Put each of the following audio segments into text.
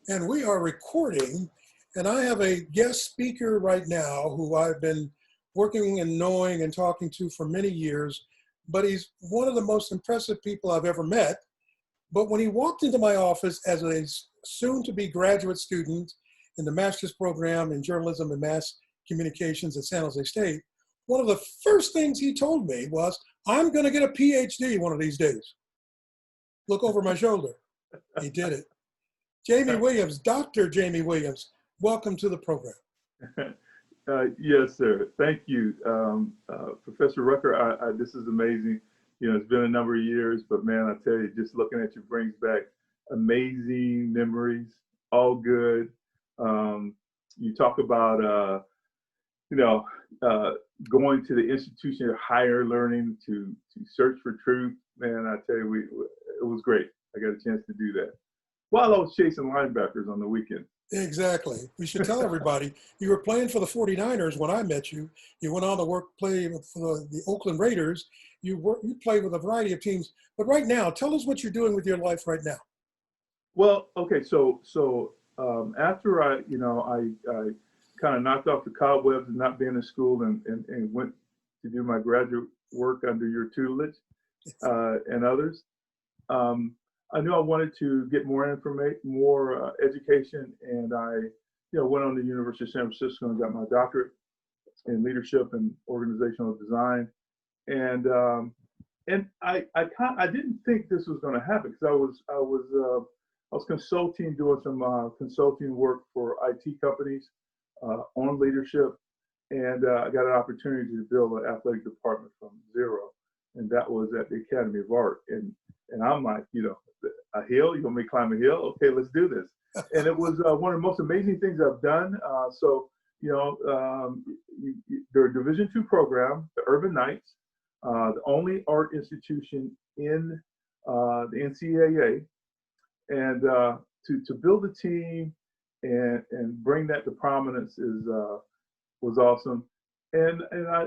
and we are recording. And I have a guest speaker right now who I've been working and knowing and talking to for many years, but he's one of the most impressive people I've ever met. But when he walked into my office as a soon-to-be graduate student in the master's program in journalism and mass communications at San Jose State, one of the first things he told me was, I'm going to get a PhD one of these days. Look over my shoulder. He did it. Jamie Williams, Dr. Jamie Williams, welcome to the program. Yes, sir. Thank you. Professor Rucker, this is amazing. You know, it's been a number of years, but man, I tell you, just looking at you brings back amazing memories, all good. You talk about, going to the institution of higher learning to search for truth. Man, I tell you, it was great. I got a chance to do that while I was chasing linebackers on the weekend. Exactly. We should tell everybody, you were playing for the 49ers when I met you. You went on to play for the Oakland Raiders. You played with a variety of teams. But right now, tell us what you're doing with your life right now. Well, okay, so after I kind of knocked off the cobwebs of not being in school and went to do my graduate work under your tutelage and others, I knew I wanted to get more information, more education, and I, went on to the University of San Francisco and got my doctorate in leadership and organizational design. And I didn't think this was going to happen because I was consulting, doing some consulting work for IT companies on leadership, and I got an opportunity to build an athletic department from zero, and that was at the Academy of Art. And I'm like, a hill? You want me to climb a hill? Okay, let's do this. And it was one of the most amazing things I've done. There are Division II program, the Urban Knights, the only art institution in the NCAA, and to build a team and bring that to prominence was awesome. And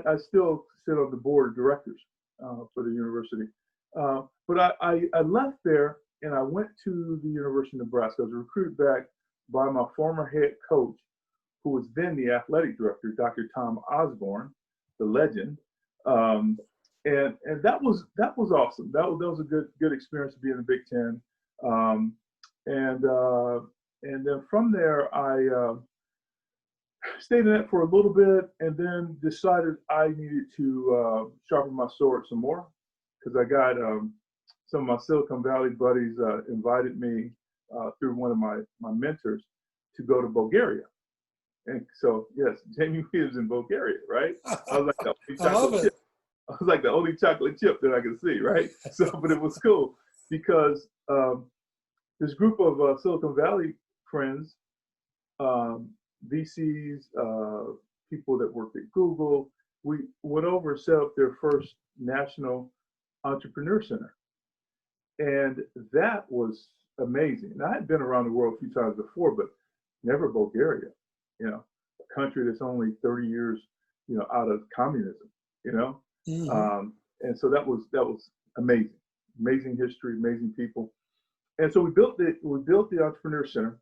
I still sit on the board of directors for the university. But I left there and I went to the University of Nebraska. I was recruited back by my former head coach, who was then the athletic director, Dr. Tom Osborne, the legend. And that was awesome. That was a good experience to be in the Big Ten. And then from there, I stayed in that for a little bit, and then decided I needed to sharpen my sword some more, because I got some of my Silicon Valley buddies invited me through one of my mentors to go to Bulgaria. And so, yes, Jamie Williams in Bulgaria, right? I was like the only chocolate chip that I could see, right? So, but it was cool because this group of Silicon Valley friends, VCs, people that worked at Google, we went over and set up their first national entrepreneur center. And that was amazing. And I had been around the world a few times before, but never Bulgaria, a country that's only 30 years, out of communism, Mm-hmm. And so that was amazing history, amazing people. And so we built the Entrepreneur Center,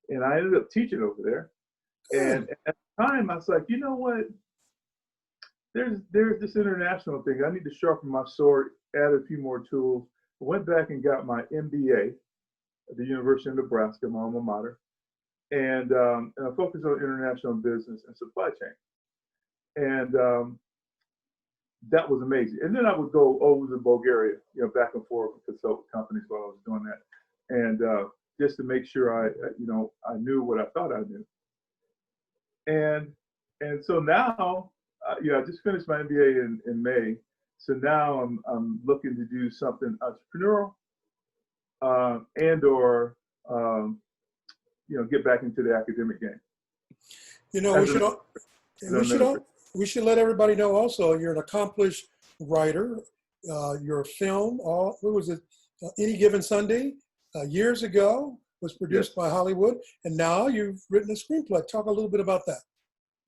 and I ended up teaching over there. And at the time, I was like, you know what? There's this international thing. I need to sharpen my sword, add a few more tools. I went back and got my MBA at the University of Nebraska, my alma mater, and I focused on international business and supply chain. And that was amazing. And then I would go over to Bulgaria, back and forth and consult with companies while I was doing that, and just to make sure I knew what I thought I knew. And so now, I just finished my MBA in May. So now I'm looking to do something entrepreneurial, and/or get back into the academic game. We should let everybody know also you're an accomplished writer. Your film, what was it? Any Given Sunday, years ago, was produced by Hollywood, and now you've written a screenplay. Talk a little bit about that.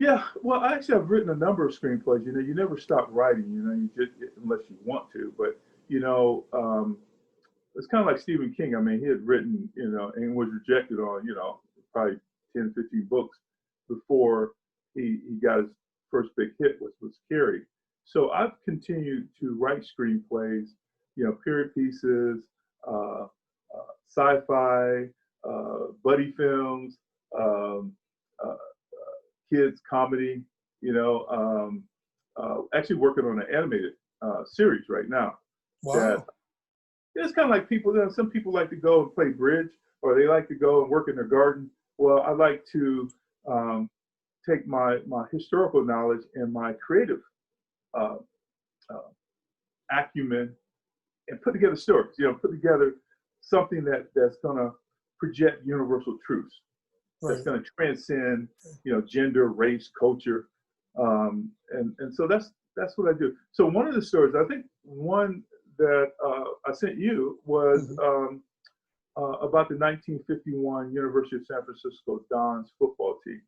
Yeah, well, actually, I've written a number of screenplays. You never stop writing. You just, unless you want to. But it's kind of like Stephen King. I mean, he had written, and was rejected on, probably 10, 15 books before he got his first big hit, which was Carrie. So I've continued to write screenplays, period pieces, sci-fi, buddy films, um, kids comedy, actually working on an animated series right now. That Wow. it's kind of like people, some people like to go and play bridge, or they like to go and work in their garden. Well, I like to take my historical knowledge and my creative uh, uh, acumen and put together stories, put together something that's going to project universal truths, that's Right. going to transcend, gender, race, culture. And so that's what I do. So one of the stories, I think one that I sent you was Hmm. about the 1951 University of San Francisco Dons football team.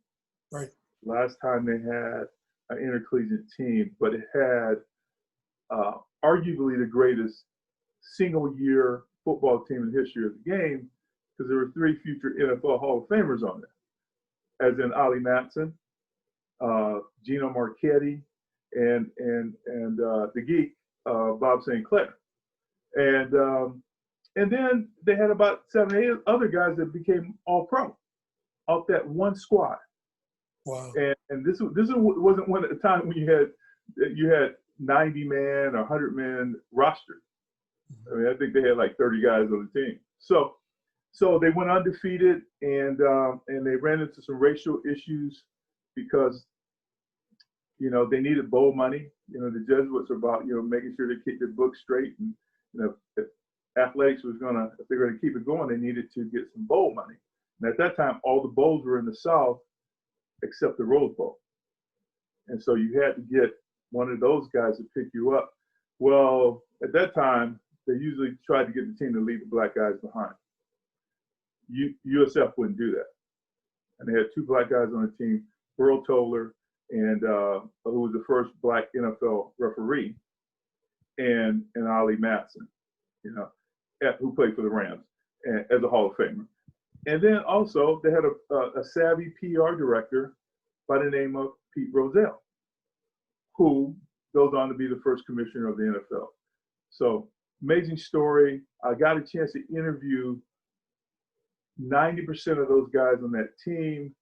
Right. Last time they had an intercollegiate team, but it had arguably the greatest single-year football team in the history of the game, because there were 3 future NFL Hall of Famers on there, as in Ollie Matson, Gino Marchetti, and the geek Bob St. Clair, and then they had about 7, 8 other guys that became all pro off that one squad. Wow. And this wasn't one at the time when you had 90 man or 100 man roster. I mean, I think they had like 30 guys on the team. So they went undefeated, and they ran into some racial issues because they needed bowl money. The Jesuits are about making sure they keep their books straight, and if athletics if they're gonna keep it going, they needed to get some bowl money. And at that time, all the bowls were in the South except the Rose Bowl, and so you had to get one of those guys to pick you up. Well, at that time, they usually tried to get the team to leave the black guys behind. USF wouldn't do that, and they had 2 black guys on the team, Burl Toller, and who was the first black NFL referee, and Ollie Matson, who played for the Rams as a Hall of Famer. And then also they had a savvy PR director by the name of Pete Rozelle, who goes on to be the first commissioner of the NFL. So amazing story. I got a chance to interview 90% of those guys on that team,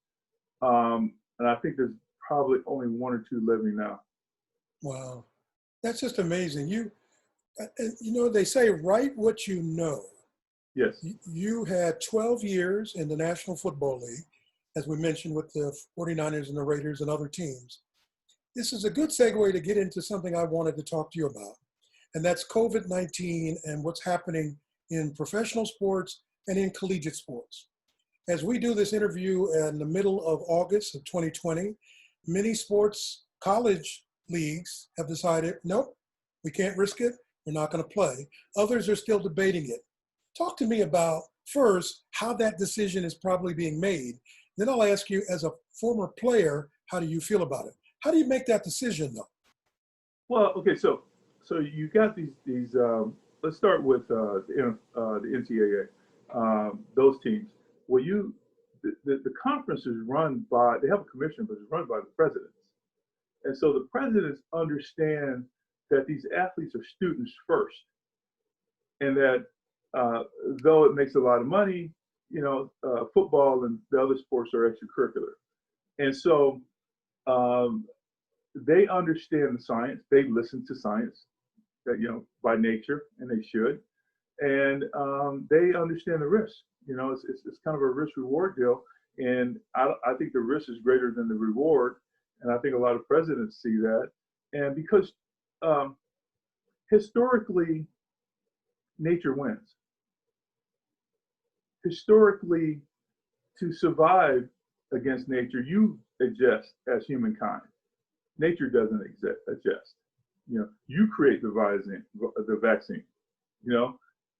and I think there's probably only 1 or 2 living now. Wow. That's just amazing. They say write what you know. Yes. You had 12 years in the National Football League, as we mentioned, with the 49ers and the Raiders and other teams. This is a good segue to get into something I wanted to talk to you about, and that's COVID-19 and what's happening in professional sports and in collegiate sports. As we do this interview in the middle of August of 2020, many sports college leagues have decided, nope, we can't risk it. We're not going to play. Others are still debating it. Talk to me about, first, how that decision is probably being made. Then I'll ask you, as a former player, how do you feel about it? How do you make that decision, though? Well, okay, so you got these. Let's start with the NCAA. Those teams. Well, the conference is run by. They have a commission, but it's run by the presidents. And so the presidents understand that these athletes are students first, and that though it makes a lot of money, football and the other sports are extracurricular. And so they understand the science. They listen to science, that by nature, and they should. And they understand the risk. It's kind of a risk reward deal, and I think the risk is greater than the reward. And I think a lot of presidents see that. And because historically, nature wins. Historically, to survive against nature, you adjust as humankind. Nature doesn't adjust. You create the vaccine.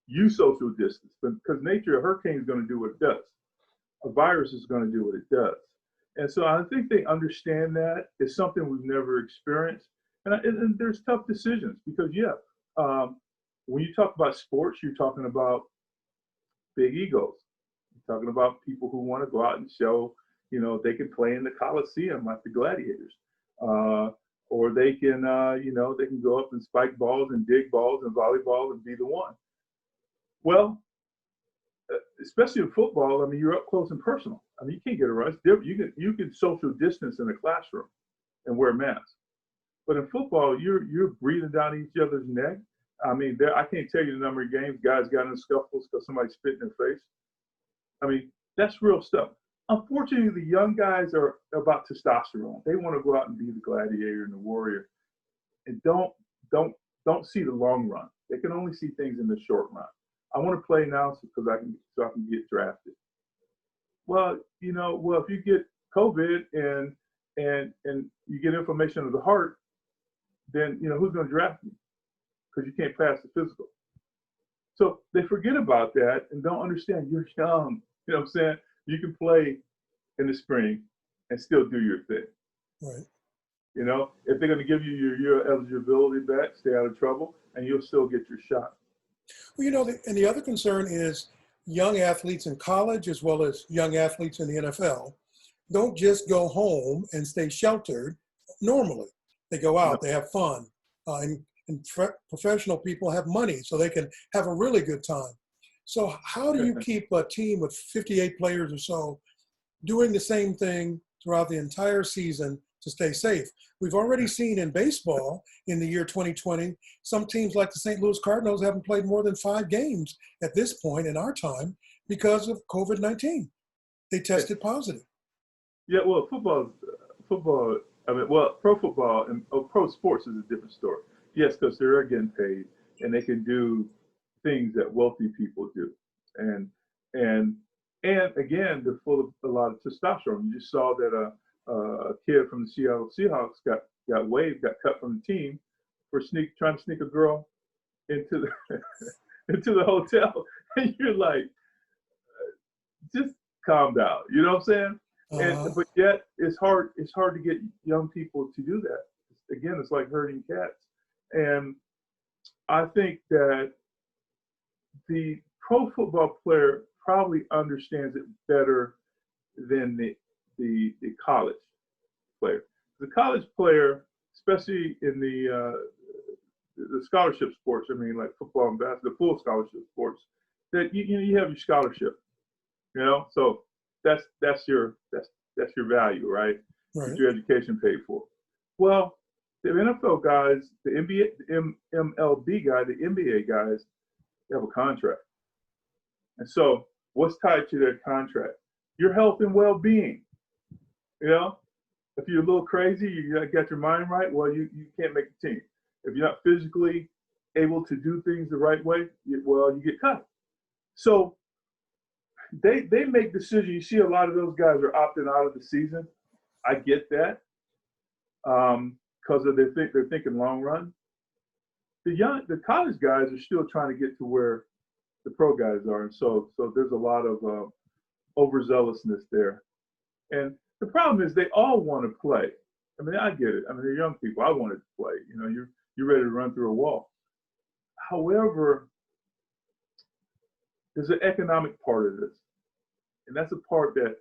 You social distance, because nature, a hurricane is going to do what it does. A virus is going to do what it does. And so I think they understand that. It's something we've never experienced. And there's tough decisions because, when you talk about sports, you're talking about big egos. You're talking about people who want to go out and show, they can play in the Coliseum like the Gladiators. Or they can, they can go up and spike balls and dig balls and volleyball and be the one. Well, especially in football, I mean, you're up close and personal. I mean, you can't get around. You can social distance in a classroom and wear masks. But in football, you're breathing down each other's neck. I mean, I can't tell you the number of games guys got in scuffles because somebody spit in their face. I mean, that's real stuff. Unfortunately, the young guys are about testosterone. They want to go out and be the gladiator and the warrior, and don't see the long run. They can only see things in the short run. I want to play now so I can get drafted. Well, if you get COVID and you get inflammation of the heart, then who's going to draft you? Because you can't pass the physical. So they forget about that and don't understand you're young. You know what I'm saying? You can play in the spring and still do your thing. Right. If they're going to give you your eligibility back, stay out of trouble, and you'll still get your shot. Well, and the other concern is young athletes in college as well as young athletes in the NFL don't just go home and stay sheltered normally. They go out, they have fun, and professional people have money, so they can have a really good time. So how do you keep a team with 58 players or so doing the same thing throughout the entire season to stay safe? We've already seen in baseball in the year 2020, some teams like the St. Louis Cardinals haven't played more than 5 games at this point in our time because of COVID-19. They tested positive. Yeah, well, football, pro football and pro sports is a different story. Yes, because they're getting paid and they can do things that wealthy people do. And again, they're full of a lot of testosterone. You just saw that a kid from the Seattle Seahawks got cut from the team for trying to sneak a girl into the hotel. And you're like, just calm down. You know what I'm saying? But yet it's hard to get young people to do that. Again, it's like herding cats. And I think that the pro football player probably understands it better than the college player. The college player, especially in the scholarship sports, I mean, like football and basketball, the full scholarship sports, that you have your scholarship, so that's your value, right? Right. Get your education paid for. Well, the NFL guys, the NBA, the MLB guy, the NBA guys, they have a contract. And so what's tied to their contract? Your health and well-being. If you're a little crazy, you got your mind right, well, you can't make the team. If you're not physically able to do things the right way, you get cut. So they make decisions. You see a lot of those guys are opting out of the season. I get that. Because they're thinking long run. The college guys are still trying to get to where the pro guys are, and so there's a lot of overzealousness there. And the problem is they all want to play. I mean, I get it. I mean, they're young people. I wanted to play. You're ready to run through a wall. However, there's an economic part of this, and that's a part that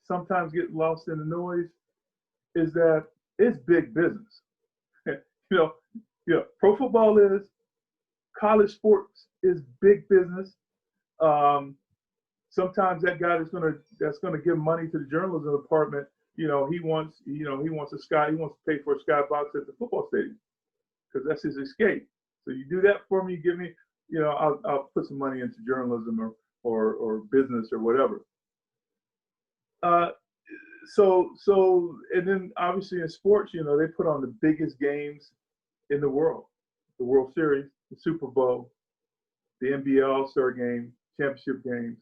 sometimes gets lost in the noise. Is that it's big business. Pro football is, college sports is big business. Sometimes that guy that's gonna give money to the journalism department, he wants to pay for a skybox at the football stadium because that's his escape. So you do that for me, give me, I'll put some money into journalism or business or whatever. So and then obviously in sports, they put on the biggest games in the world, the World Series, the Super Bowl, the NBA All-Star game, championship games.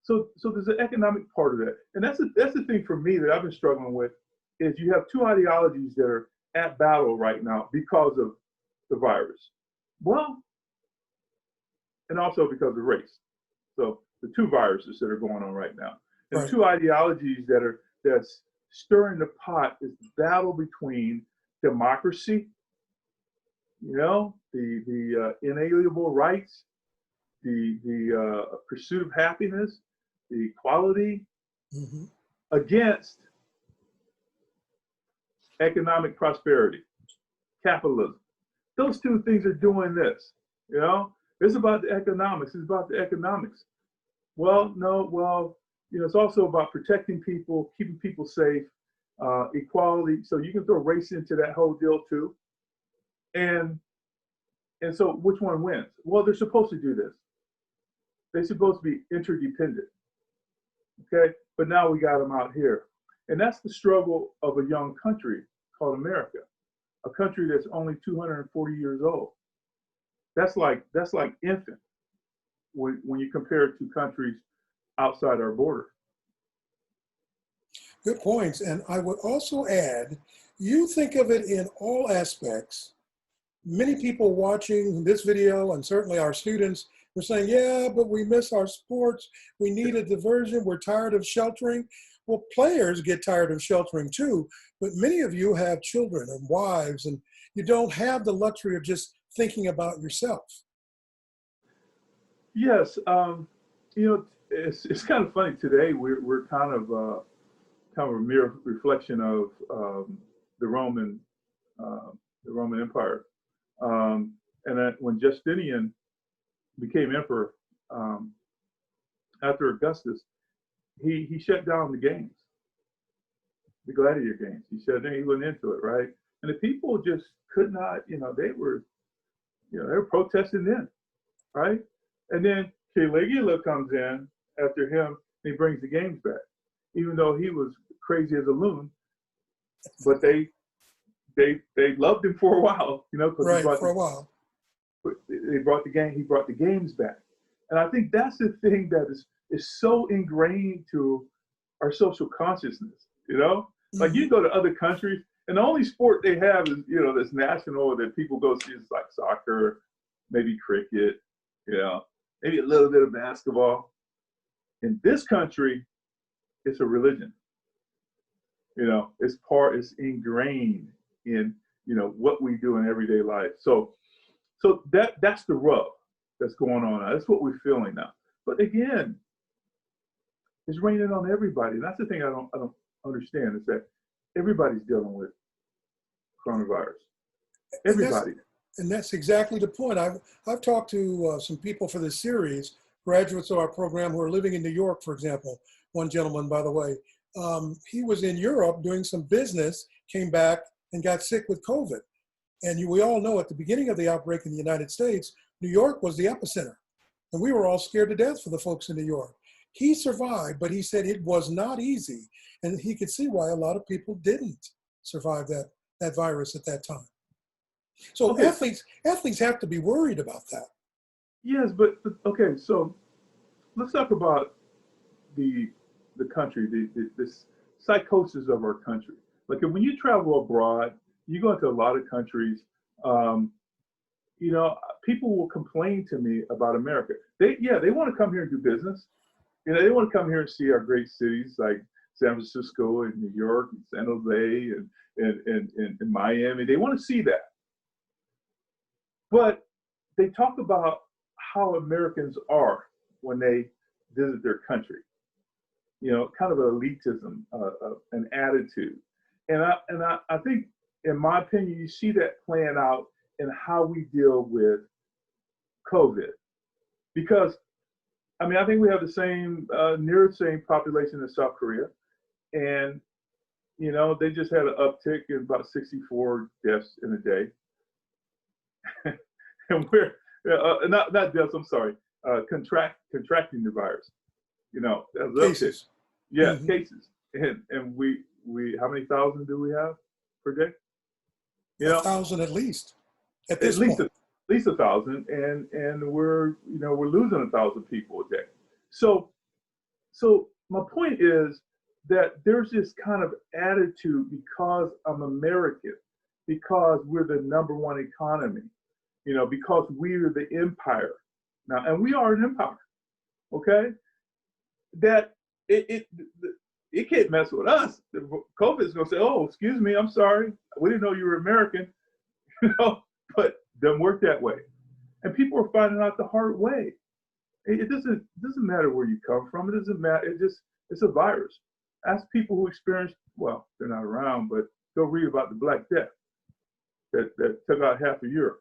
So there's an economic part of that. And that's the thing for me that I've been struggling with is you have two ideologies that are at battle right now because of the virus. Well, and also because of race. So the two viruses that are going on right now. And Right. two ideologies that's stirring the pot is the battle between democracy, you know, the inalienable rights, the pursuit of happiness, the equality Hmm. against economic prosperity, capitalism. Those two things are doing this, you know? It's about the economics. It's about the economics. Well, no, well, you know, it's also about protecting people, keeping people safe, equality. So you can throw race into that whole deal too. And and so which one wins? Well, they're supposed to do this. They're supposed to be interdependent. Okay. But now we got them out here. And that's the struggle of a young country called America, a country that's only 240 years old. That's like infant when you compare it to countries outside our border. Good points. And I would also add, you think of it in all aspects. Many people watching this video, and certainly our students, were saying, yeah, but we miss our sports. We need a diversion. We're tired of sheltering. Well, players get tired of sheltering too, but many of you have children and wives, and you don't have the luxury of just thinking about yourself. Yes, you know, it's kind of funny today. We're kind of a mere reflection of the Roman the Roman Empire, and that when Justinian became emperor after Augustus, he shut down the games, the gladiator games. He shut down. He went into it, right? And the people just could not. They were protesting then, right? And then Caligula comes in after him, and he brings the games back, even though he was crazy as a loon. But they loved him for a while, you know, because Right, for a while. he brought the games back. And I think that's the thing that is so ingrained to our social consciousness, you know? Like Mm-hmm. you go to other countries and the only sport they have is, you know, that's national that people go see is like soccer, maybe cricket, you know, maybe a little bit of basketball. In this country, it's a religion. You know, it's ingrained in, you know, what we do in everyday life. So that's the rub that's going on now. That's what we're feeling now. But again, it's raining on everybody. And that's the thing I don't understand is that everybody's dealing with coronavirus. And that's Everybody. and that's exactly the point. I've talked to some people for this series, graduates of our program who are living in New York, for example. One gentleman, by the way, he was in Europe doing some business, came back and got sick with COVID. And we all know at the beginning of the outbreak in the United States, New York was the epicenter. And we were all scared to death for the folks in New York. He survived, but he said it was not easy. And he could see why a lot of people didn't survive that virus at that time. So Okay. athletes have to be worried about that. Yes, but okay. So let's talk about the country, this psychosis of our country. Like when you travel abroad, you go into a lot of countries. You know, people will complain to me about America. They want to come here and do business. You know, they want to come here and see our great cities like San Francisco and New York and San Jose and Miami. They want to see that. But they talk about how Americans are when they visit their country. You know, kind of elitism, an attitude. And I think, in my opinion, you see that playing out in how we deal with COVID. Because, I mean, I think we have the same, near the same population as South Korea. And, you know, they just had an uptick in about 64 deaths in a day. And we're, not deaths, I'm sorry, contracting the virus. You know, that's Cases. Yeah, Mm-hmm. cases. And we how many thousand do we have per day? You know, 1,000 at least at at this least point. at least 1,000, and we're losing 1,000 people a day. So my point is that there's this kind of attitude because I'm American, because we're the number one economy, you know, because we're the empire now, and we are an empire, okay? That it can't mess with us. COVID is gonna say, "Oh, excuse me, I'm sorry, we didn't know you were American," you know. But Doesn't work that way. And people are finding out the hard way. It doesn't matter where you come from. It doesn't matter. It's a virus. Ask people who experienced, well, they're not around, but go read about the Black Death that took out half of Europe.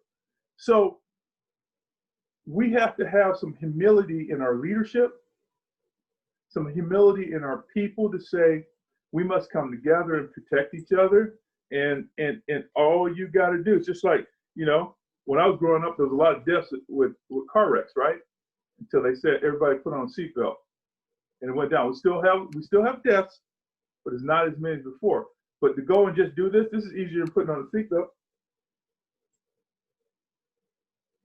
So we have to have some humility in our leadership, some humility in our people to say, we must come together and protect each other. And all you got to do is just like, you know, when I was growing up, there was a lot of deaths with car wrecks, right? Until they said everybody put on a seatbelt, and it went down. We still have deaths, but it's not as many as before. But to go and just do this is easier than putting on a seatbelt.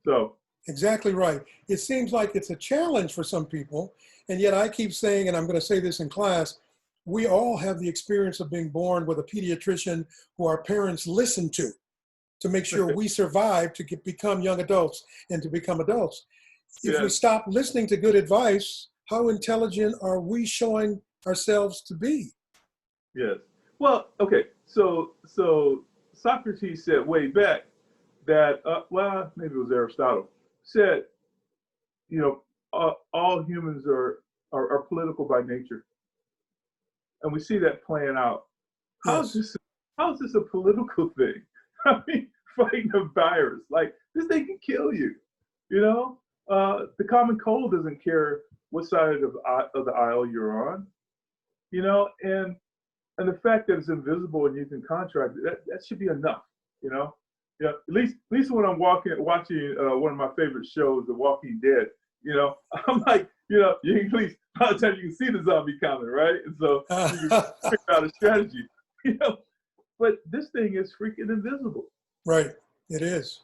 So exactly right. It seems like it's a challenge for some people, and yet I keep saying, and I'm going to say this in class, we all have the experience of being born with a pediatrician who our parents listened to make sure we survive to become young adults and to become adults. If we stop listening to good advice, how intelligent are we showing ourselves to be? Yes. Well, okay. So Socrates said way back that, well, maybe it was Aristotle, said, you know, all humans are political by nature. And we see that playing out. How is this a political thing? I mean, fighting a virus, like this thing can kill you, you know? The common cold doesn't care what side of the aisle you're on, you know, and the fact that it's invisible and you can contract it, that should be enough, you know. Yeah, at least when I'm watching one of my favorite shows, The Walking Dead, you know, I'm like, you know, you at least by the time you can see the zombie coming, right? And so you can figure out a strategy, you know. But this thing is freaking invisible. Right, it is.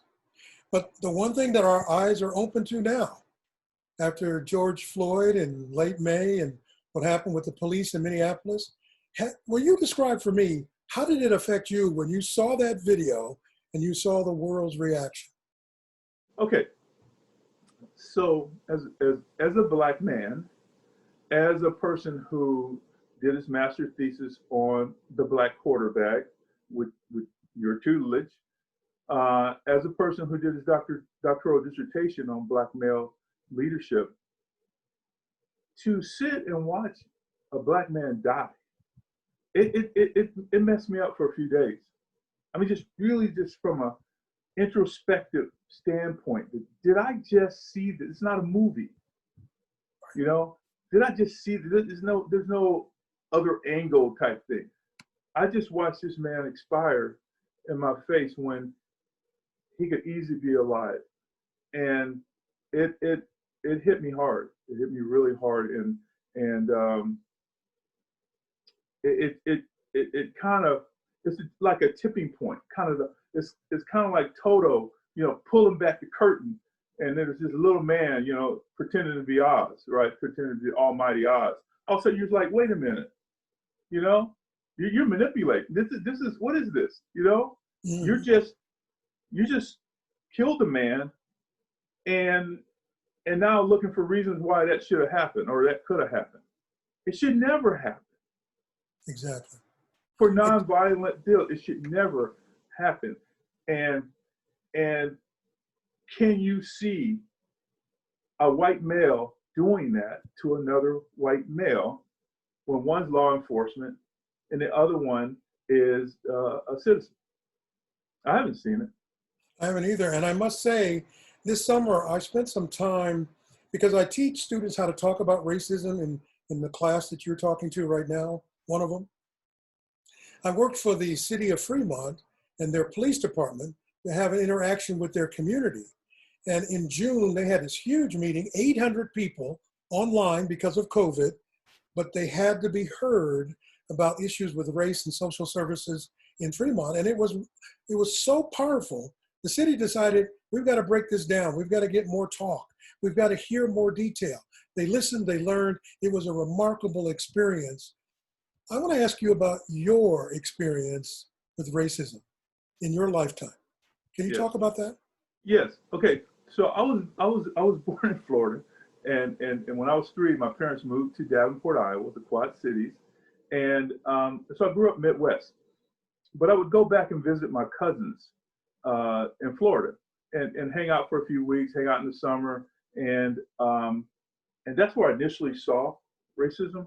But the one thing that our eyes are open to now, after George Floyd in late May and what happened with the police in Minneapolis, will you describe for me, how did it affect you when you saw that video and you saw the world's reaction? Okay, so as a Black man, as a person who did his master's thesis on the Black quarterback with your tutelage, as a person who did his doctoral dissertation on Black male leadership, to sit and watch a Black man die, it messed me up for a few days. I mean, just from a introspective standpoint, did I just see that? It's not a movie, you know? Did I just see that? There's no other angle type thing. I just watched this man expire in my face when he could easily be alive, and it hit me hard. It hit me really hard, and it kind of, it's like a tipping point. It's kind of like Toto, you know, pulling back the curtain, and there's this little man, you know, pretending to be Oz, right? Pretending to be Almighty Oz. All of a sudden, you're like, wait a minute, you know, you're manipulating. This is what is this? You know, you just killed a man, and now looking for reasons why that should have happened or that could have happened. It should never happen. Exactly. For nonviolent deal, it should never happen. And can you see a white male doing that to another white male when one's law enforcement and the other one is a citizen? I haven't seen it. I haven't either. And I must say, this summer I spent some time, because I teach students how to talk about racism in the class that you're talking to right now, one of them. I worked for the city of Fremont and their police department to have an interaction with their community. And in June, they had this huge meeting, 800 people online because of COVID, but they had to be heard about issues with race and social services in Fremont. And it was so powerful. The city decided, we've got to break this down. We've got to get more talk. We've got to hear more detail. They listened, they learned. It was a remarkable experience. I want to ask you about your experience with racism in your lifetime. Can you talk about that? Yes. Okay. So I was born in Florida, and when I was 3, my parents moved to Davenport, Iowa, the Quad Cities, and so I grew up Midwest. But I would go back and visit my cousins in Florida, and hang out for a few weeks, hang out in the summer, and that's where I initially saw racism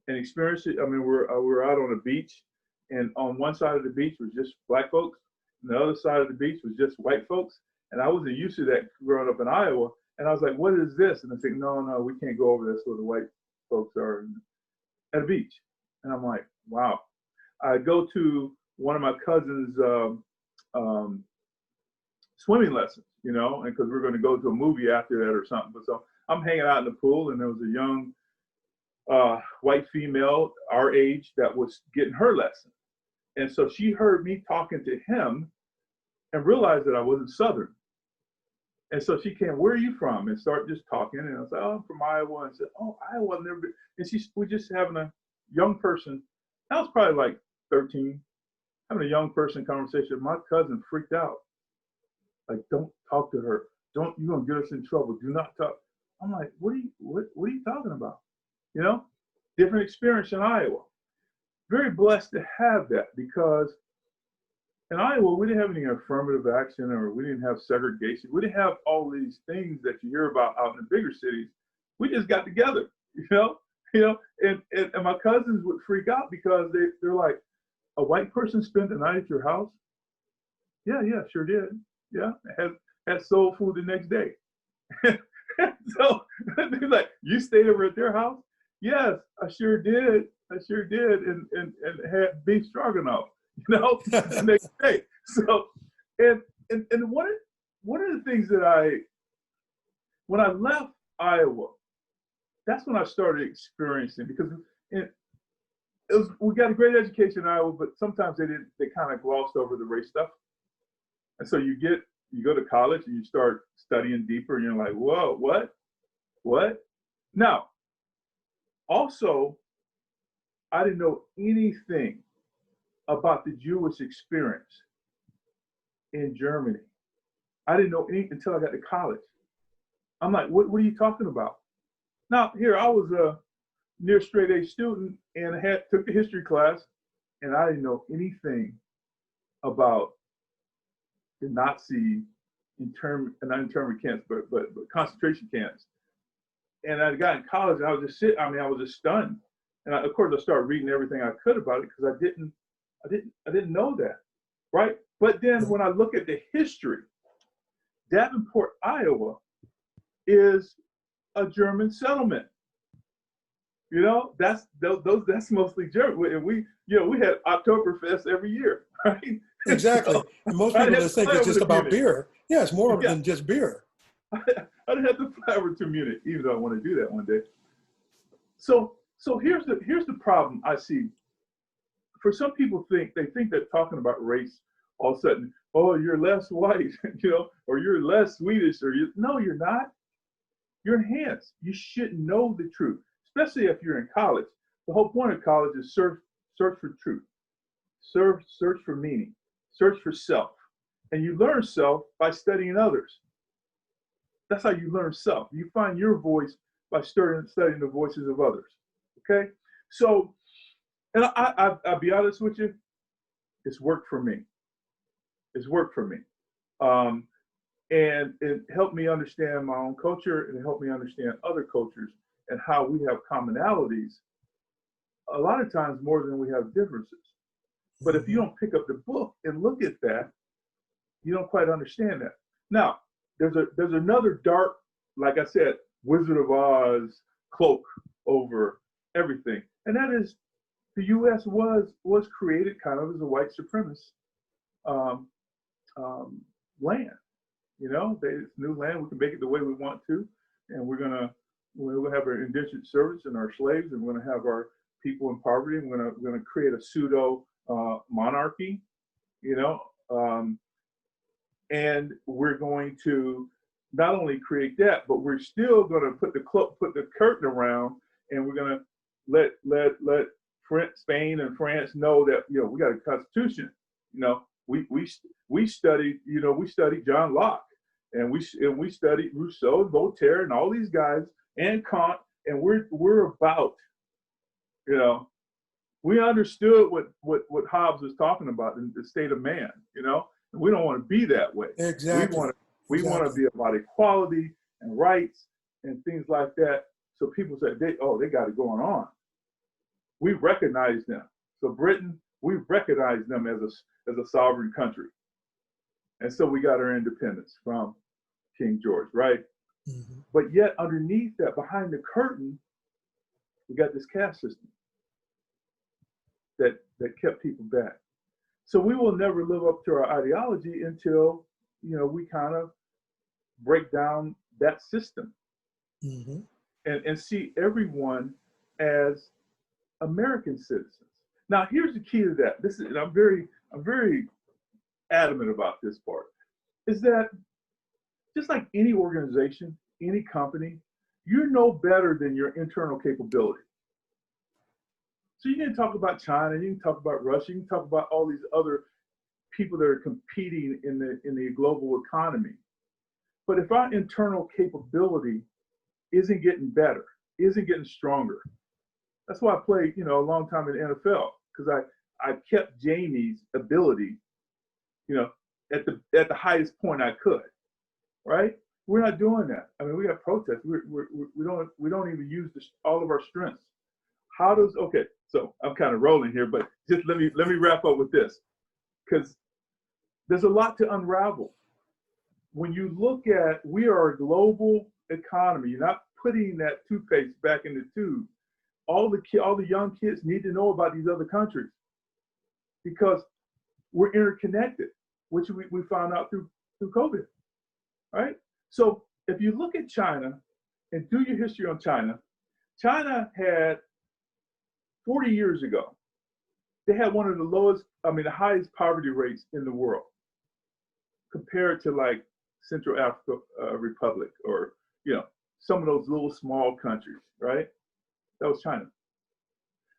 and experienced it. I mean, we're out on a beach, and on one side of the beach was just black folks, and the other side of the beach was just white folks. And I wasn't used to that growing up in Iowa. And I was like, "What is this?" And I think, "No, we can't go over there. That's where the white folks are at a beach." And I'm like, "Wow." I go to one of my cousin's swimming lessons, and because we're going to go to a movie after that or something. But so I'm hanging out in the pool, and there was a young white female our age that was getting her lesson. And so she heard me talking to him and realized that I wasn't Southern. And so she came, "Where are you from?" And started just talking. And I was like, "Oh, I'm from Iowa." And I said, "Oh, Iowa, I've never been." And we're just having a young person. I was probably like 13, having a young person conversation. My cousin freaked out. Like, "Don't talk to her. You're going to get us in trouble. Do not talk." I'm like, what are you talking about? Different experience in Iowa. Very blessed to have that, because in Iowa, we didn't have any affirmative action, or we didn't have segregation. We didn't have all these things that you hear about out in the bigger cities. We just got together, and my cousins would freak out because they're like, "A white person spent the night at your house?" Yeah, sure did. Yeah, had soul food the next day. So they're like, "You stayed over at their house?" "Yes, I sure did. And had beef stroganoff, the next day." So, and one of the things that when I left Iowa, that's when I started experiencing, because we got a great education in Iowa, but sometimes they kind of glossed over the race stuff. And so you go to college and you start studying deeper, and you're like, "Whoa, what?" Now, also, I didn't know anything about the Jewish experience in Germany. I didn't know anything until I got to college. I'm like, what are you talking about? Now, here I was a near straight A student and took the history class, and I didn't know anything about the Nazi not internment camps, but concentration camps. And I got in college, and I was just stunned. And of course, I started reading everything I could about it, because I didn't know that, right? But then when I look at the history, Davenport, Iowa, is a German settlement. That's mostly German. And we had Oktoberfest every year, right? Exactly. So, and most people just think it's just about beer. Yeah, it's more Yeah. than just beer. I didn't have to fly over to Munich, even though I want to do that one day. So here's the problem I see. For some people, they think that talking about race, all of a sudden, "Oh, you're less white," or "You're less Swedish," no, you're not. You're enhanced. You should know the truth, especially if you're in college. The whole point of college is search for truth, search for meaning, search for self, and you learn self by studying others. That's how you learn self. You find your voice by studying the voices of others. Okay, so, and I'll be honest with you, it's worked for me. It's worked for me, and it helped me understand my own culture, and it helped me understand other cultures and how we have commonalities. A lot of times more than we have differences. But if you don't pick up the book and look at that, you don't quite understand that. Now, there's another dark, like I said, Wizard of Oz cloak over everything, and that is the U.S. was created kind of as a white supremacist land. It's new land. We can make it the way we want to, and we're gonna have our indentured servants and our slaves, and we're gonna have our people in poverty. And we're gonna create a pseudo monarchy, and we're going to not only create that, but we're still going to put the curtain around, and we're going to let Spain and France know that we got a constitution. We studied John Locke, and we studied Rousseau and Voltaire and all these guys and Kant, and we're about we understood what Hobbes was talking about in the state of man, We don't want to be that way. Exactly. We want to be about equality and rights and things like that. So people say, they got it going on. We recognize them. So Britain, we recognize them as a sovereign country. And so we got our independence from King George, right? Mm-hmm. But yet underneath that, behind the curtain, we got this caste system that kept people back. So we will never live up to our ideology until, we kind of break down that system, Mm-hmm. and see everyone as American citizens. Now, here's the key to that. And I'm very adamant about this part, is that just like any organization, any company, you're no better than your internal capability. So you can talk about China, you can talk about Russia, you can talk about all these other people that are competing in the global economy. But if our internal capability isn't getting better, isn't getting stronger, that's why I played, a long time in the NFL, because I kept Jamie's ability, at the highest point I could, right? We're not doing that. I mean, we got protests. We don't even use all of our strengths. Okay, so I'm kind of rolling here, but just let me wrap up with this, because there's a lot to unravel. When you look at, we are a global economy. You're not putting that toothpaste back in the tube. All the young kids need to know about these other countries because we're interconnected, which we found out through COVID, right? So if you look at China and do your history on China, China had 40 years ago, they had one of the highest poverty rates in the world compared to like Central Africa Republic or, some of those little small countries, right? That was China.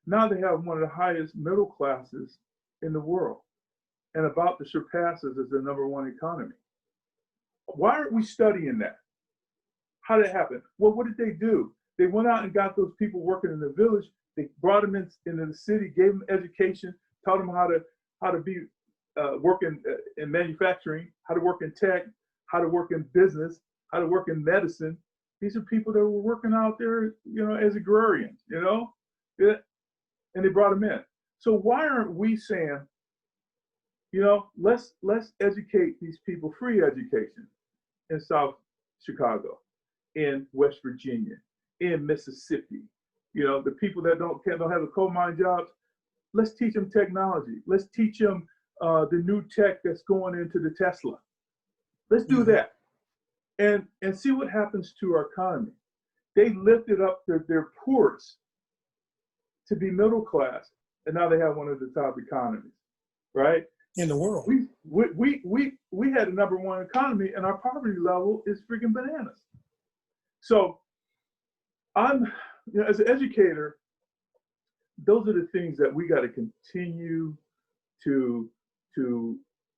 Now they have one of the highest middle classes in the world and about to surpass us as the #1 economy. Why aren't we studying that? How did it happen? Well, what did they do? They went out and got those people working in the village. They brought them into the city, gave them education, taught them how to be working in manufacturing, how to work in tech, how to work in business, how to work in medicine. These are people that were working out there, as agrarians, yeah. And they brought them in. So why aren't we saying, let's educate these people, free education in South Chicago, in West Virginia, in Mississippi, the people that don't have a coal mine jobs, let's teach them technology. Let's teach them the new tech that's going into the Tesla. Let's do that and see what happens to our economy. They lifted up their poorest to be middle class, and now they have one of the top economies, right? In the world. We had a #1 economy, and our poverty level is freaking bananas. So as an educator, those are the things that we got to continue to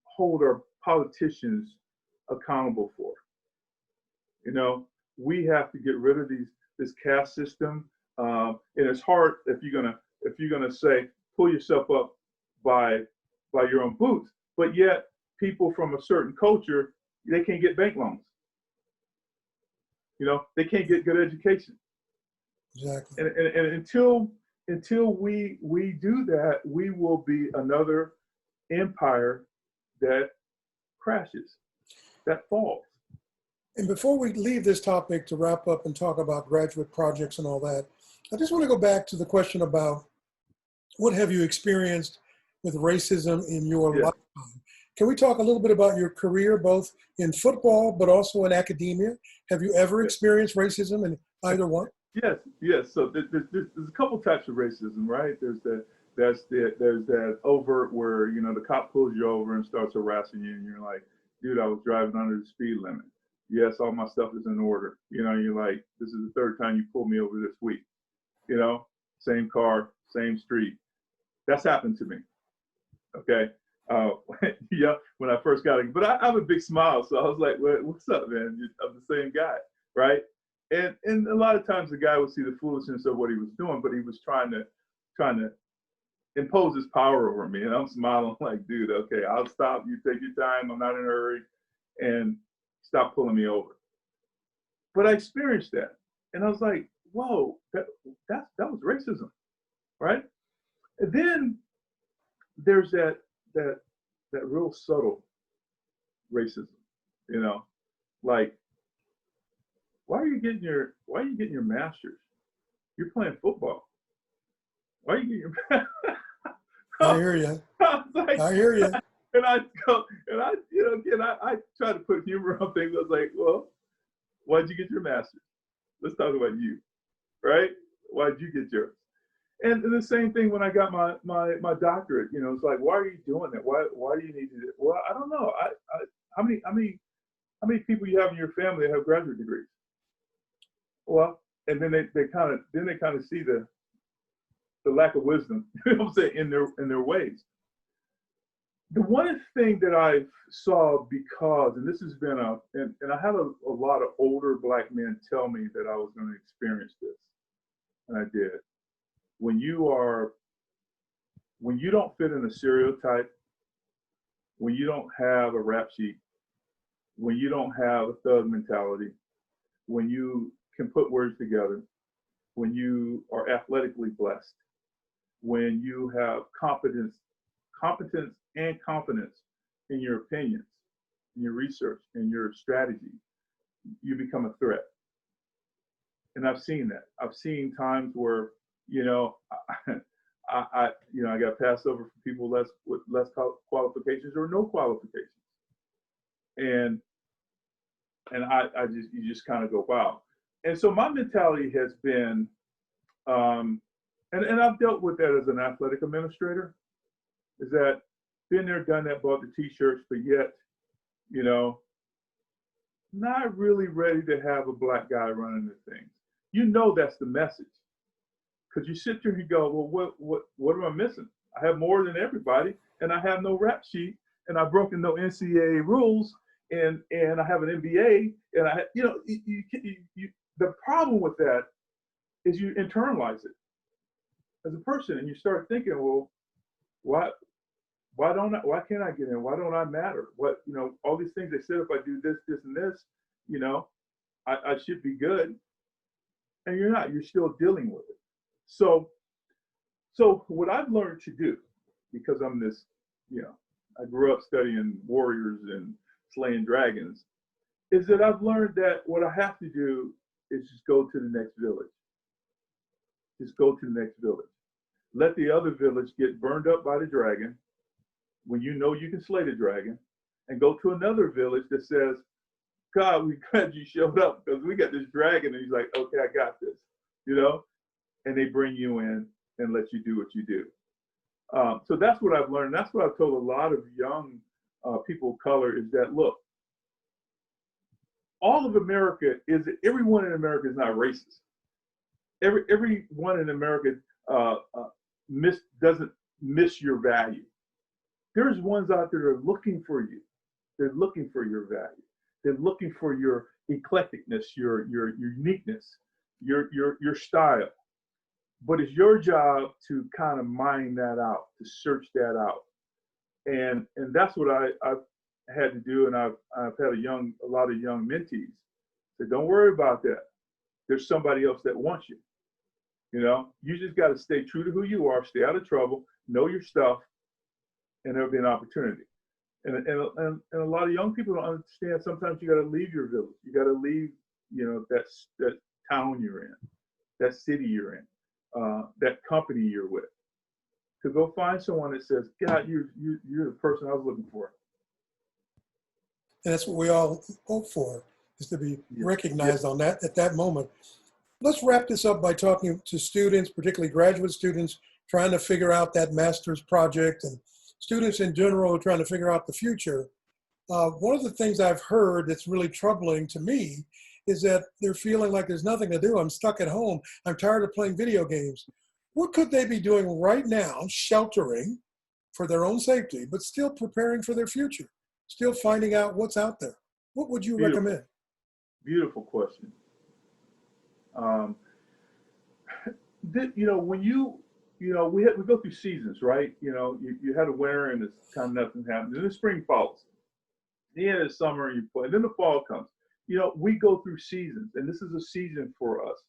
hold our politicians accountable for. We have to get rid of this caste system, and it's hard if you're gonna say pull yourself up by your own boots, but yet people from a certain culture, they can't get bank loans. They can't get good education. Exactly. And until we do that, we will be another empire that crashes, that falls. And before we leave this topic to wrap up and talk about graduate projects and all that, I just want to go back to the question about what have you experienced with racism in your lifetime? Can we talk a little bit about your career, both in football, but also in academia? Have you ever experienced racism in either one? Yes. So there's a couple types of racism, right? There's that overt where, the cop pulls you over and starts harassing you and you're like, dude, I was driving under the speed limit. Yes, all my stuff is in order. You're like, this is the third time you pulled me over this week. Same car, same street. That's happened to me. Okay. Yeah, when I first got it, but I have a big smile, so I was like, "What's up, man? I'm the same guy, right?" And a lot of times the guy would see the foolishness of what he was doing, but he was trying to imposes power over me. And I'm smiling like, dude, okay, I'll stop. You take your time. I'm not in a hurry. And stop pulling me over. But I experienced that. And I was like, whoa, that was racism, right? And then there's that real subtle racism, you know, like, why are you getting your master's? You're playing football. Why are you getting your I hear you. like, I hear you. And I go, and I, you know, again, I try to put humor on things. I was like, well, why'd you get your master's? Let's talk about you, right? Why'd you get yours? And the same thing when I got my doctorate. You know, it's like, why are you doing that? Why do you need to do it? Well, I don't know. How many people you have in your family that have graduate degrees? Well, and then they kind of see the lack of wisdom, you know what I'm saying, in their ways. The one thing that I saw, because, and this has been and I had a lot of older Black men tell me that I was going to experience this, and I did. When you don't fit in a stereotype, when you don't have a rap sheet, when you don't have a thug mentality, when you can put words together, when you are athletically blessed, when you have competence and confidence in your opinions, in your research, in your strategy, you become a threat. And I've seen that. I've seen times where, you know, I got passed over for people with less qualifications or no qualifications. And you just kind of go, wow. And so my mentality has been, and I've dealt with that as an athletic administrator, is that been there, done that, bought the t-shirts, but yet, you know, not really ready to have a Black guy running the things. You know, that's the message. Because you sit there and you go, well, what am I missing? I have more than everybody, and I have no rap sheet, and I've broken no NCAA rules, and I have an MBA, and the problem with that is you internalize it as a person, and you start thinking, well, why can't I get in? Why don't I matter? What, you know, all these things they said, if I do this, and this, you know, I should be good. And you're not, you're still dealing with it. So what I've learned to do, because I'm this, you know, I grew up studying warriors and slaying dragons, is that I've learned that what I have to do is just go to the next village. Just go to the next village. Let the other village get burned up by the dragon when you know you can slay the dragon, and go to another village that says, God, we're glad you showed up because we got this dragon. And he's like, okay, I got this, you know? And they bring you in and let you do what you do. So that's what I've learned. That's what I've told a lot of young people of color, is that, look, all of America everyone in America is not racist. Everyone in America doesn't miss your value. There's ones out there that are looking for you. They're looking for your value. They're looking for your eclecticness, your uniqueness, your style. But it's your job to kind of mine that out, to search that out. And that's what I've had to do. And I've had a lot of young mentees say, don't worry about that. There's somebody else that wants you. You know, you just got to stay true to who you are, stay out of trouble, know your stuff, and there'll be an opportunity. And a lot of young people don't understand. Sometimes you got to leave your village. You got to leave, you know, that town you're in, that city you're in, that company you're with, to go find someone that says, God, you're the person I was looking for. And that's what we all hope for, is to be recognized on that, at that moment. Let's wrap this up by talking to students, particularly graduate students, trying to figure out that master's project, and students in general trying to figure out the future. One of the things I've heard that's really troubling to me is that they're feeling like there's nothing to do. I'm stuck at home. I'm tired of playing video games. What could they be doing right now, sheltering for their own safety, but still preparing for their future, still finding out what's out there? What would you recommend? Beautiful question. You know, when you we go through seasons, right? You had a winter and it's kind of nothing happens. Then the spring follows. Then the summer and you play. Then the fall comes. We go through seasons, and this is a season for us.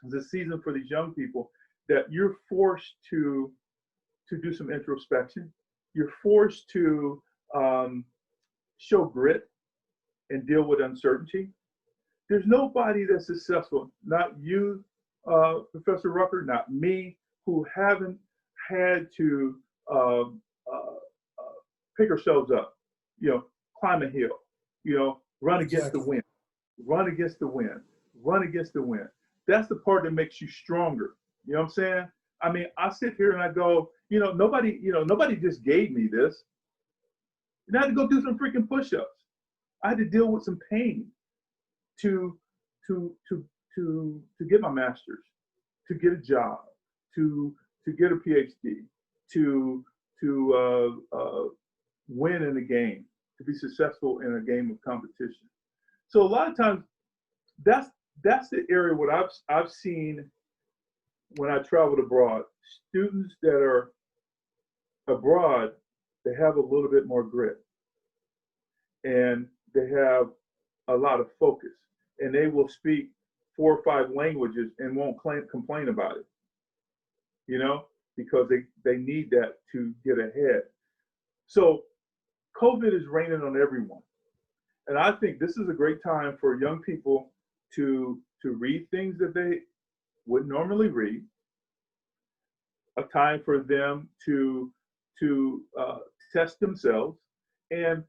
It's a season for these young people that you're forced to do some introspection. You're forced to show grit and deal with uncertainty. There's nobody that's successful, not you, Professor Rucker, not me, who haven't had to pick ourselves up, climb a hill, run against the wind, run against the wind, run against the wind. That's the part that makes you stronger. You know what I'm saying? I mean, I sit here and I go, nobody just gave me this. And I had to go do some freaking push-ups. I had to deal with some pain to get my master's, to get a job, to get a PhD, to win in a game, to be successful in a game of competition. So a lot of times, that's the area what I've seen when I traveled abroad. Students that are abroad, they have a little bit more grit, and they have a lot of focus, and they will speak 4 or 5 languages and won't complain about it, because they need that to get ahead. So COVID is raining on everyone. And I think this is a great time for young people to read things that they would normally read, a time for them to test themselves and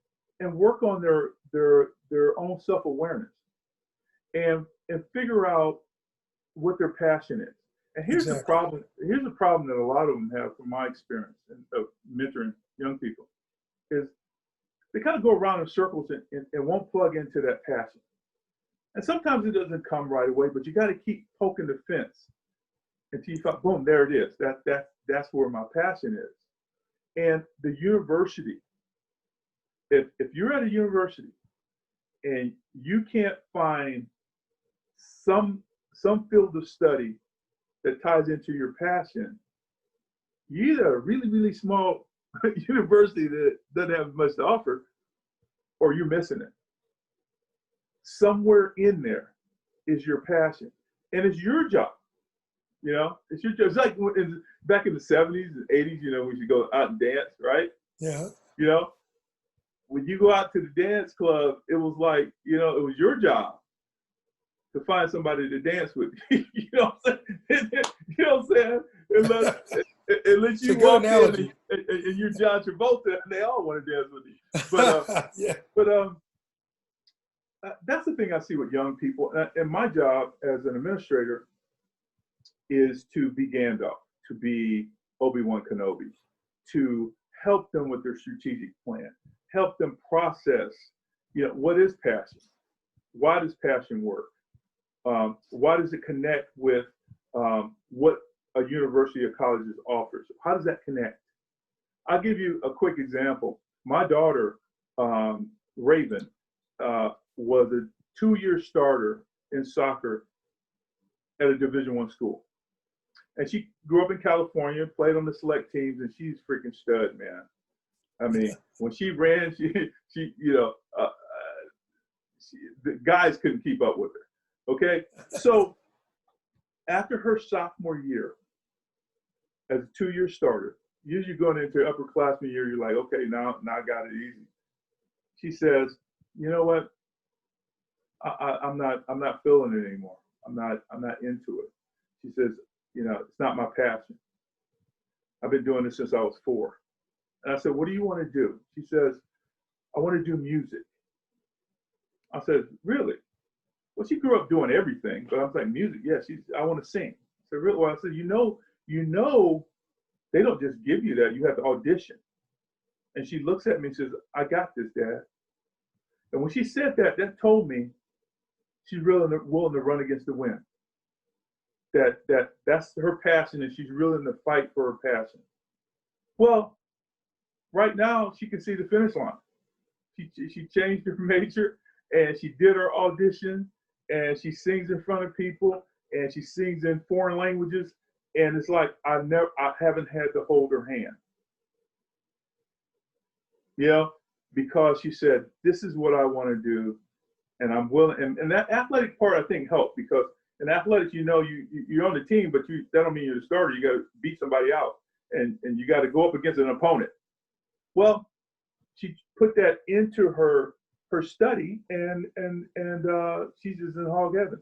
work on their own self-awareness and figure out what their passion is. And here's the problem. Here's the problem that a lot of them have, from my experience of mentoring young people, is they kind of go around in circles and won't plug into that passion. And sometimes it doesn't come right away, but you got to keep poking the fence until you find, boom, there it is. That's where my passion is. And the university, if you're at a university and you can't find some field of study that ties into your passion, you're either a really, really small university that doesn't have much to offer, or you're missing it. Somewhere in there is your passion, and it's your job. It's your job. It's like back in the 70s and 80s, we should go out and dance, right? Yeah. When you go out to the dance club, it was like, it was your job to find somebody to dance with. You know what I'm saying? Unless you walk in and you're John Travolta, and they all want to dance with you. But yeah. That's the thing I see with young people. And my job as an administrator is to be Gandalf, to be Obi-Wan Kenobi, to help them with their strategic plan, help them process, what is passion? Why does passion work? Why does it connect with what a university or college offers? How does that connect? I'll give you a quick example. My daughter, Raven, was a 2-year starter in soccer at a Division I school. And she grew up in California, played on the select teams, and she's freaking stud, man. I mean, when she ran, the guys couldn't keep up with her. Okay, so after her sophomore year, as a 2-year starter, usually going into upperclassman year, you're like, okay, now I got it easy. She says, you know what? I'm not feeling it anymore. I'm not into it. She says, it's not my passion. I've been doing this since I was 4. And I said, what do you want to do? She says, I want to do music. I said, really? Well, she grew up doing everything, but I was like, music, yes, I want to sing. I said, really? Well, I said, they don't just give you that. You have to audition. And she looks at me and says, I got this, Dad. And when she said that, that told me she's willing to run against the wind. That's her passion, and she's willing to fight for her passion. Well, right now she can see the finish line. She changed her major, and she did her audition, and she sings in front of people, and she sings in foreign languages, And it's like I haven't had to hold her hand, you know, because she said, this is what I want to do, and I'm willing. And that athletic part, I think, helped, because in athletics, you know, you're on the team, but that don't mean you're the starter. You got to beat somebody out, and you got to go up against an opponent. Well, she put that into her study, and she's just in hog heaven.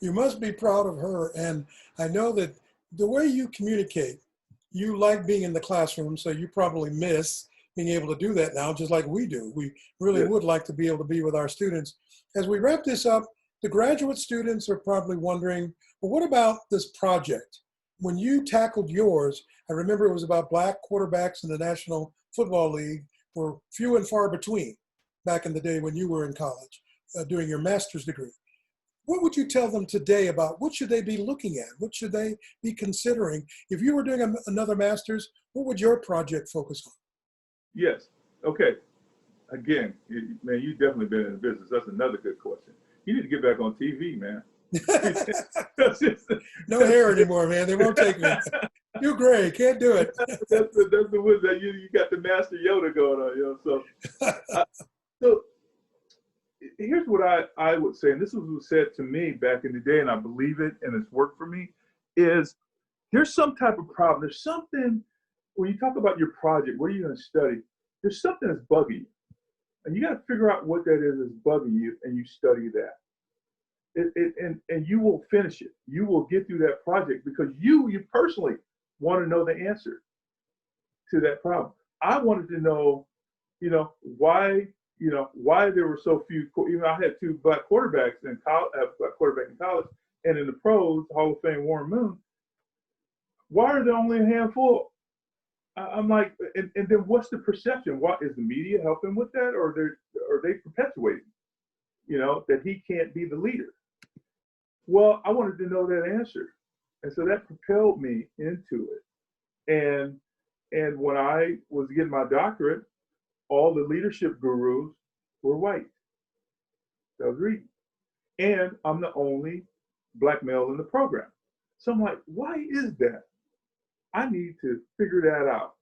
You must be proud of her. And I know that the way you communicate, you like being in the classroom, so you probably miss being able to do that now, just like we do. We really would like to be able to be with our students. As we wrap this up, the graduate students are probably wondering, well, what about this project? When you tackled yours, I remember it was about Black quarterbacks in the National Football League were few and far between back in the day when you were in college doing your master's degree. What would you tell them today about what should they be looking at? What should they be considering? If you were doing another master's, what would your project focus on? Yes. Okay. Again, man, you've definitely been in the business. That's another good question. You need to get back on TV, man. No hair anymore, man. They won't take me. You're gray. Can't do it. That's the word that you got the Master Yoda going on, you know. So here's what I would say, and this was said to me back in the day, and I believe it, and it's worked for me, is there's some type of problem. There's something, when you talk about your project, what are you going to study? There's something that's bugging you. And you got to figure out what that is that's bugging you, and you study that. And you will finish it. You will get through that project because you personally want to know the answer to that problem. I wanted to know, why there were so few. Even I had two black quarterbacks in college, and in the pros, Hall of Fame Warren Moon. Why are there only a handful? I'm like, and then what's the perception? What is the media helping with that, or are they perpetuating, that he can't be the leader? Well, I wanted to know that answer, and so that propelled me into it. And when I was getting my doctorate, all the leadership gurus were white. That was reading, and I'm the only black male in the program. So I'm like, why is that? I need to figure that out.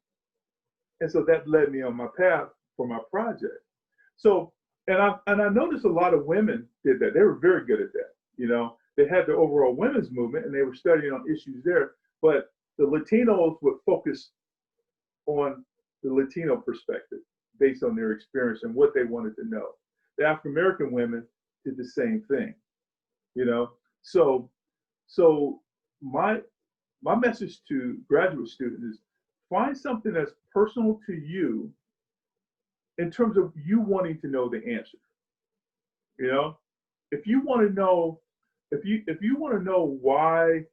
And so that led me on my path for my project. So, and I noticed a lot of women did that. They were very good at that. They had the overall women's movement and they were studying on issues there, but the Latinos would focus on the Latino perspective based on their experience and what they wanted to know. The African American women did the same thing, So my message to graduate students is find something that's personal to you in terms of you wanting to know the answer. If you want to know, if you want to know why,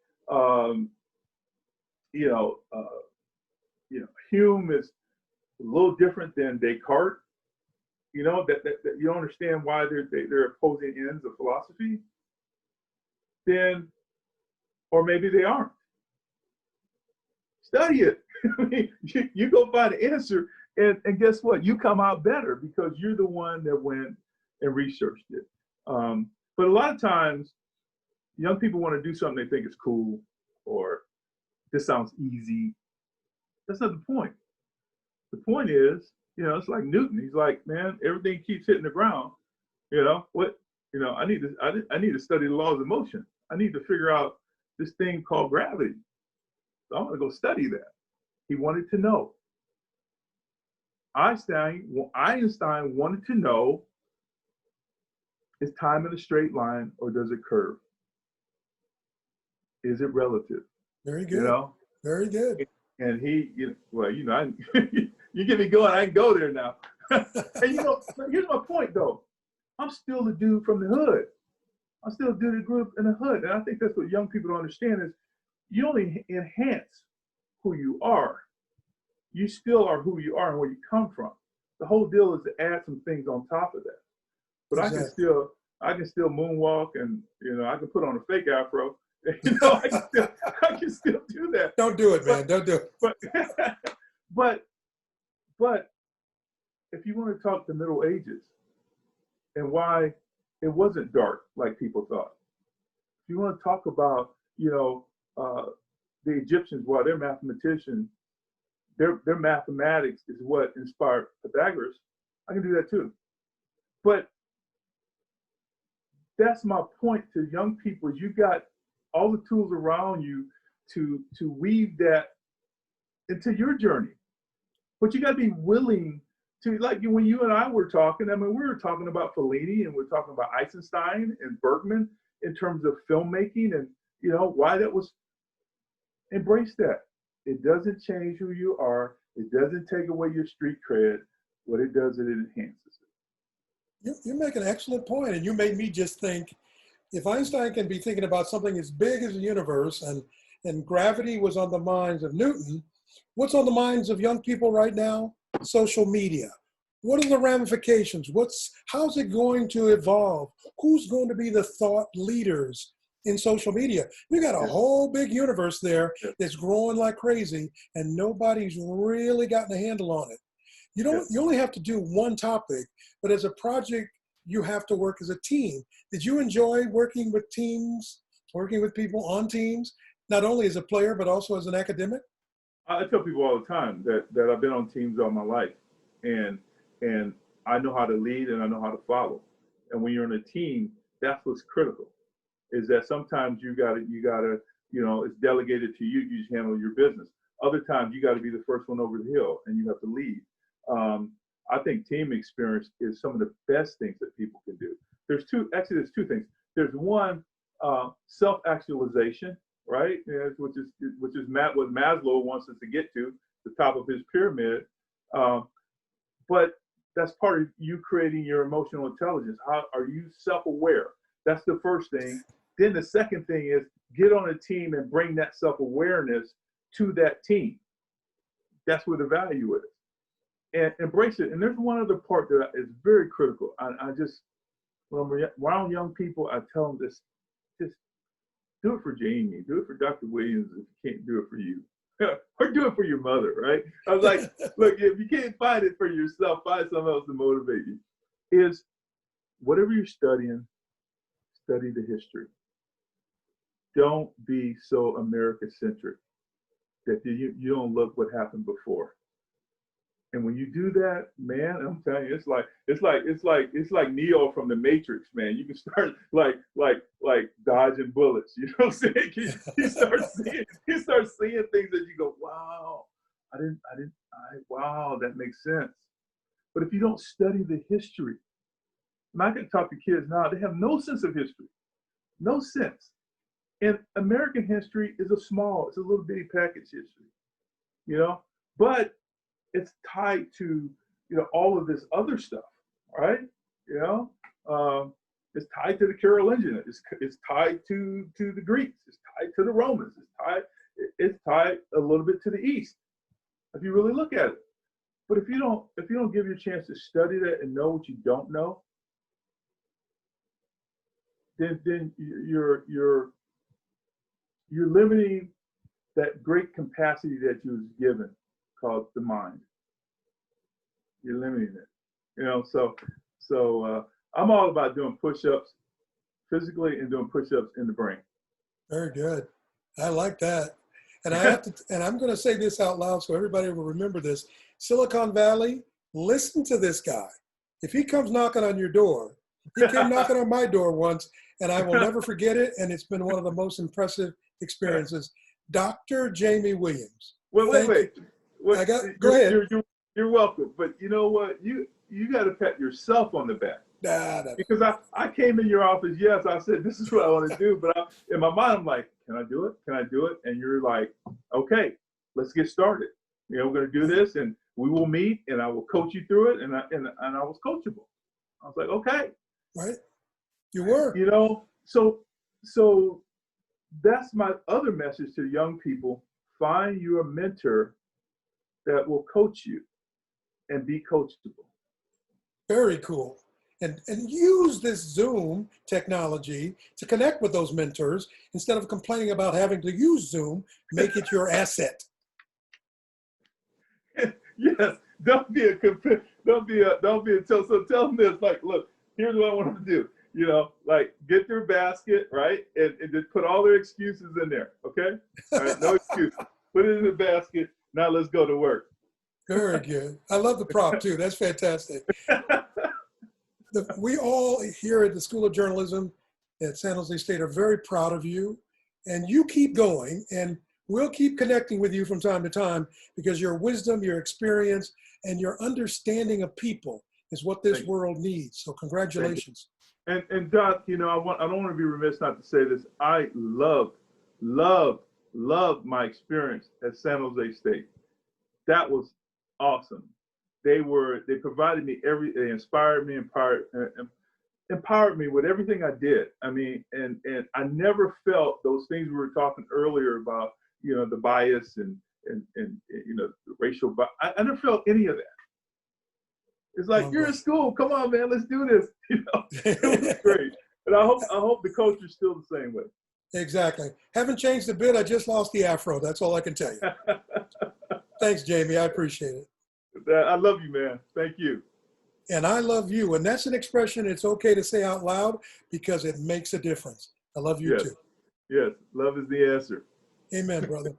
Hume is a little different than Descartes, that you don't understand why they're opposing ends of philosophy, then, or maybe they aren't. Study it. I mean, you go find the answer, and guess what? You come out better because you're the one that went and researched it. But a lot of times, young people want to do something they think is cool, or this sounds easy. That's not the point. The point is, it's like Newton. He's like, man, everything keeps hitting the ground. I need to study the laws of motion. I need to figure out this thing called gravity. So I'm going to go study that. He wanted to know. Einstein wanted to know, is time in a straight line or does it curve? Is it relative? Very good. Very good. And he, you get me going, I can go there now. And here's my point though. I'm still the dude from the hood. I'm still a dude that grew up in the hood. And I think that's what young people don't understand is you only enhance who you are. You still are who you are and where you come from. The whole deal is to add some things on top of that. But exactly. I can still moonwalk, and I can put on a fake afro. I can still do that. Don't do it, man. Don't do it. But if you want to talk the Middle Ages and why it wasn't dark like people thought, if you want to talk about you know, the Egyptians, while they're mathematicians, their mathematics is what inspired Pythagoras. I can do that too. But that's my point to young people, is you got all the tools around you to weave that into your journey. But you got to be willing to, like when you and I were talking, I mean, we were talking about Fellini and we're talking about Eisenstein and Bergman in terms of filmmaking, and, you know, why that was, embrace that. It doesn't change who you are. It doesn't take away your street cred. What it does is it enhances it. You make an excellent point, and you made me just think, if Einstein can be thinking about something as big as the universe, and gravity was on the minds of Newton, what's on the minds of young people right now? Social media. What are the ramifications? How's it going to evolve? Who's going to be the thought leaders in social media? You got a whole big universe there that's growing like crazy, and nobody's really gotten a handle on it. You only have to do one topic, but as a project, you have to work as a team. Did you enjoy working with teams, working with people on teams, not only as a player, but also as an academic? I tell people all the time that I've been on teams all my life, and I know how to lead and I know how to follow. And when you're on a team, that's what's critical, is that sometimes you gotta, you know, it's delegated to you. You just handle your business. Other times you got to be the first one over the hill and you have to lead. I think team experience is some of the best things that people can do. There's two things. There's one, self-actualization, right? Which is what Maslow wants us to get to, the top of his pyramid. But that's part of you creating your emotional intelligence. How are you self-aware? That's the first thing. Then the second thing is get on a team and bring that self-awareness to that team. That's where the value is. And embrace it. And there's one other part that is very critical. I just, when I'm around young people, I tell them this, just do it for Jamie, do it for Dr. Williams if you can't do it for you. Or do it for your mother, right? I was like, look, if you can't find it for yourself, find someone else to motivate you. Is whatever you're studying, study the history. Don't be so America-centric that you don't look what happened before. And when you do that, man, I'm telling you, it's like Neo from the Matrix, man. You can start like dodging bullets. You know what I'm saying? You start seeing things that you go, wow, wow, that makes sense. But if you don't study the history, and I can talk to kids now, they have no sense of history, no sense. And American history is it's a little bitty package history, you know, but it's tied to, you know, all of this other stuff, right? You know, it's tied to the Carolingian. It's tied to the Greeks. It's tied to the Romans. It's tied a little bit to the East, if you really look at it. But if you don't give you a chance to study that and know what you don't know, then you're limiting that great capacity that you was given, called the mind. You're limiting it, you know. So I'm all about doing push-ups physically and doing push-ups in the brain. Very good. I like that. And and I'm going to say this out loud so everybody will remember this. Silicon Valley, listen to this guy. If he comes knocking on your door, he came knocking on my door once, and I will never forget it. And it's been one of the most impressive experiences. Dr. Jamie Williams. Well, wait. Well, go ahead. You're welcome. But you know what? You got to pat yourself on the back. Because I came in your office, yes, I said, this is what I want to do. But in my mind, I'm like, can I do it? Can I do it? And you're like, okay, let's get started. You know, we're going to do this, and we will meet, and I will coach you through it. And I was coachable. I was like, okay. Right. You were. You know, so that's my other message to young people. Find your mentor that will coach you and be coachable. Very cool. And use this Zoom technology to connect with those mentors instead of complaining about having to use Zoom. Make it your asset. Yes, don't be a tell them this. Like, look, here's what I want them to do. You know, like get their basket, right? And just put all their excuses in there, okay? All right, no excuse. Put it in the basket. Now let's go to work. Very good. I love the prop too. That's fantastic. We all here at the School of Journalism at San Jose State are very proud of you, and you keep going, and we'll keep connecting with you from time to time because your wisdom, your experience, and your understanding of people is what this world needs. So congratulations. And Doc, you know, I don't want to be remiss not to say this. I loved my experience at San Jose State. That was awesome. They provided me they inspired me, empowered me with everything I did. I mean, and I never felt those things we were talking earlier about, you know, the bias and you know, the racial bias. I never felt any of that. It's like, you're in school, come on, man, let's do this. You know, it was great. And I hope the culture is still the same way. Exactly. Haven't changed a bit. I just lost the afro. That's all I can tell you. Thanks, Jamie. I appreciate it. I love you, man. Thank you. And I love you. And that's an expression it's okay to say out loud because it makes a difference. I love you too. Yes. Love is the answer. Amen, brother.